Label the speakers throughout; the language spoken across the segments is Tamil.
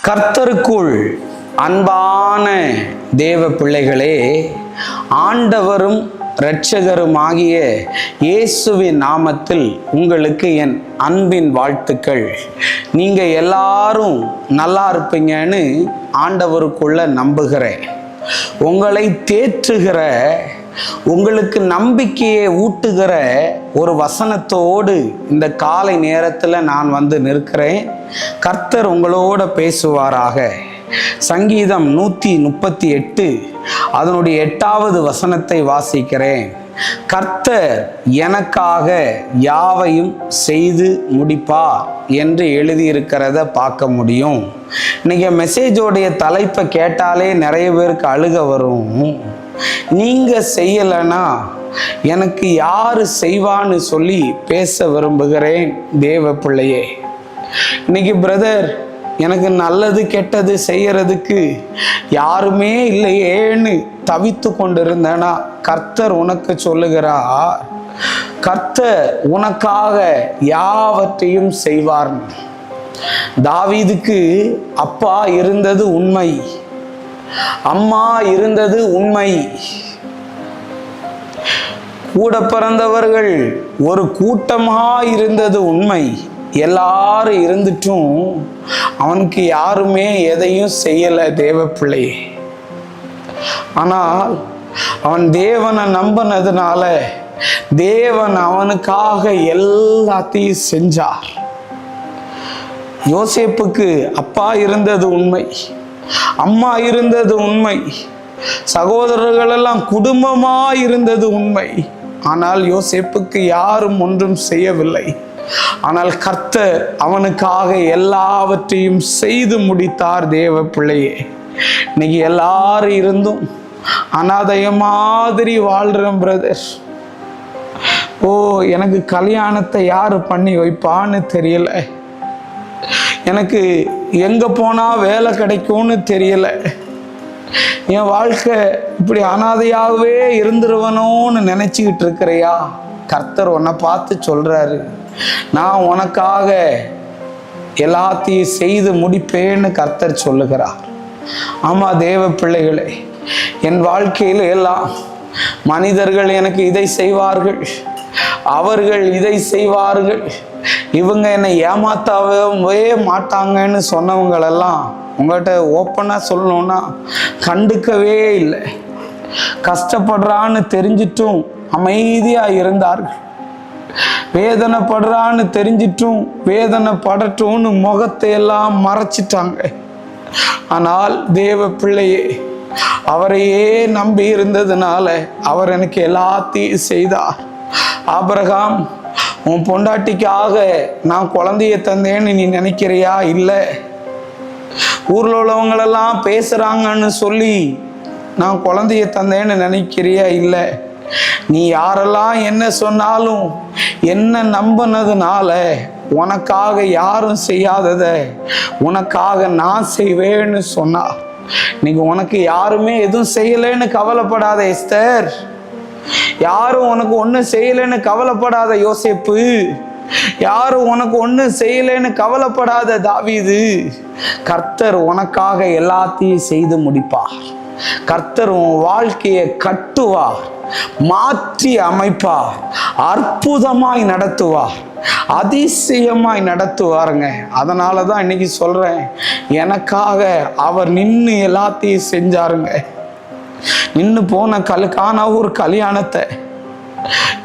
Speaker 1: கர்த்தருக்குள் அன்பான தேவ பிள்ளைகளே, ஆண்டவரும் இரட்சகருமாகிய இயேசுவின் நாமத்தில் உங்களுக்கு என் அன்பின் வாழ்த்துக்கள். நீங்கள் எல்லாரும் நல்லா இருப்பீங்கன்னு ஆண்டவருக்குள்ள நம்புகிறேன். உங்களை தேற்றுகிற, உங்களுக்கு நம்பிக்கையை ஊட்டுகிற ஒரு வசனத்தோடு இந்த காலை நேரத்தில் நான் வந்து நிற்கிறேன். கர்த்தர் உங்களோட பேசுவாராக. சங்கீதம் 138 அதனுடைய 8வது வசனத்தை வாசிக்கிறேன். கர்த்தர் எனக்காக யாவையும் செய்து முடிப்பார் என்று எழுதியிருக்கிறத பார்க்க முடியும். இன்னைக்கு மெசேஜோடைய தலைப்பை கேட்டாலே நிறைய பேருக்கு அழுக வரும். நீங்க செய்யலைன்னா எனக்கு யாரு செய்வான்னு சொல்லி பேச விரும்புகிறேன் தேவ பிள்ளையே. இன்னைக்கு பிரதர், எனக்கு நல்லது கெட்டது செய்யறதுக்கு யாருமே இல்லையேன்னு தவித்து கொண்டிருந்தேனா, கர்த்தர் உனக்கு சொல்லுகிறார், கர்த்தர் உனக்காக யாவற்றையும் செய்வார். தாவீதுக்கு அப்பா இருந்தது உண்மை, அம்மா இருந்தது உண்மை, கூட பிறந்தவர்கள் ஒரு கூட்டமா இருந்தது உண்மை. எல்லாரும் இருந்துட்டும் அவனுக்கு யாருமே எதையும் செய்யலை தேவ பிள்ளை. ஆனால் அவன் தேவனை நம்பினதுனால தேவன் அவனுக்காக எல்லாத்தையும் செஞ்சார். யோசேப்புக்கு அப்பா இருந்தது உண்மை, அம்மா இருந்தது உண்மை, சகோதரர்கள் எல்லாம் குடும்பமா இருந்தது உண்மை. ஆனால் யோசேப்புக்கு யாரும் ஒன்றும் செய்யவில்லை. ஆனால் கர்த்தர் அவனுக்காக எல்லாவற்றையும் செய்து முடித்தார் தேவ பிள்ளையே. இன்னைக்கு எல்லாரும் இருந்தும் அனாதைய மாதிரி வாழ்றேன் பிரதர். ஓ, எனக்கு கல்யாணத்தை யாரு பண்ணி வைப்பான்னு தெரியல, எனக்கு எங்க போனா வேலை கிடைக்கும்னு தெரியல, என் வாழ்க்கை இப்படி அனாதையாகவே இருந்துருவனோன்னு நினைச்சுக்கிட்டு இருக்கிறையா? கர்த்தர் உன்னை பார்த்து சொல்றாரு, நான் உனக்காக எல்லாத்தையும் செய்து முடிப்பேன்னு கர்த்தர் சொல்லுகிறார். ஆமா தேவ பிள்ளைகளே, என் வாழ்க்கையில் எல்லாம் மனிதர்கள் எனக்கு இதை செய்வார்கள், அவர்கள் இதை செய்வார்கள், இவங்க என்னை ஏமாத்தவே மாட்டாங்கன்னு சொன்னவங்களெல்லாம் உங்கள்கிட்ட ஓப்பனாக சொல்லணும்னா கண்டுக்கவே இல்லை. கஷ்டப்படுறான்னு தெரிஞ்சிட்டும் அமைதியாக இருந்தார்கள். வேதனைப்படுறான்னு தெரிஞ்சிட்டும் வேதனைப்படட்டும்னு முகத்தை எல்லாம் மறைச்சிட்டாங்க. ஆனால் தேவ பிள்ளையே, அவரையே நம்பி இருந்ததுனால அவர் எனக்கு எல்லாத்தையும் செய்தார். ஆபிரகாம், உன் பொண்டாட்டிக்காக நான் குழந்தைய தந்தேன்னு நீ நினைக்கிறியா? இல்லை. ஊரில் உள்ளவங்களெல்லாம் பேசுகிறாங்கன்னு சொல்லி நான் குழந்தைய தந்தேன்னு நினைக்கிறியா? இல்லை. நீ யாரெல்லாம் என்ன சொன்னாலும் என்ன நம்பினதுனால உனக்காக யாரும் செய்யாதத உனக்காக நான் செய்வேன்னு சொன்னா. இன்னைக்கு உனக்கு யாருமே எதுவும் செய்யலைன்னு கவலைப்படாத எஸ்தர், யாரும் உனக்கு ஒன்றும் செய்யலைன்னு கவலைப்படாத யோசேப்பு, யாரும் உனக்கு ஒன்றும் செய்யலைன்னு கவலைப்படாத தாவீது. கர்த்தர் உனக்காக எல்லாத்தையும் செய்து முடிப்பார். கர்த்தர் உன் வாழ்க்கையை கட்டுவார், மாற்றி அமைப்பார், அற்புதமாய் நடத்துவார், அதிசயமாய் நடத்துவாருங்க. அதனால தான் இன்னைக்கு சொல்றேன், எனக்காக அவர் நின்று எல்லாத்தையும் செஞ்சாருங்க. நின்று போன காண ஒரு கல்யாணத்தை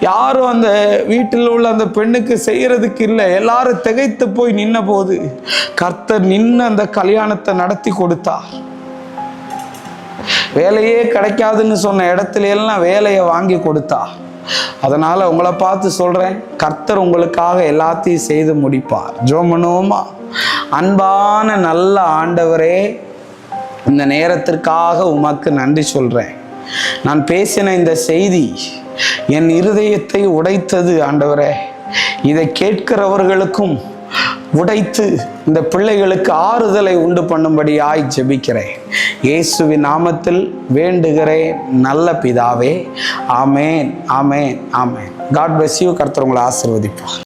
Speaker 1: யாரும் அந்த வீட்டில் உள்ள அந்த பெண்ணுக்கு செய்யறதுக்கு இல்லை. எல்லாரும் திகைத்து போய் நின்ன போது கர்த்தர் நின்று அந்த கல்யாணத்தை நடத்தி கொடுத்தார். வேலையே கிடைக்காதுன்னு சொன்ன இடத்துல எல்லாம் வேலையை வாங்கி கொடுத்தா. அதனால உங்களை பார்த்து சொல்றேன், கர்த்தர் உங்களுக்காக எல்லாத்தையும் செய்து முடிப்பார். ஜெபம் பண்ணுவோமா? அன்பான நல்ல ஆண்டவரே, இந்த நேரத்திற்காக உமக்கு நன்றி சொல்றேன். நான் பேசின இந்த செய்தி என் இருதயத்தை உடைத்தது ஆண்டவரே. இதை கேட்கிறவர்களுக்கும் உடைத்து இந்த பிள்ளைகளுக்கு ஆறுதலை உண்டு பண்ணும்படியாய் ஜெபிக்கிறேன். இயேசுவின் நாமத்தில் வேண்டுகிறேன் நல்ல பிதாவே. ஆமேன், ஆமேன், ஆமேன். God bless you. கர்த்தர் உங்களை ஆசீர்வதிப்பார்.